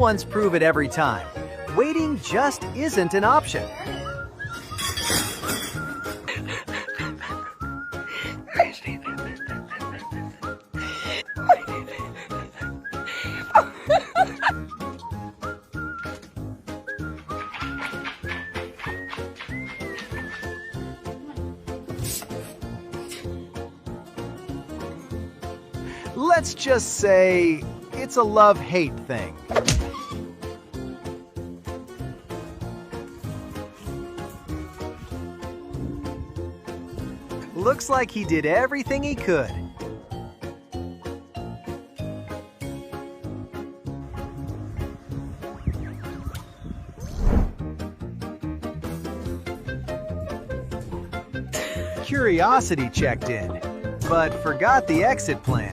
ones prove it every time. Waiting just isn't an option. Let's just say it's a love-hate thing. Looks like he did everything he could. Curiosity checked in, but forgot the exit plan.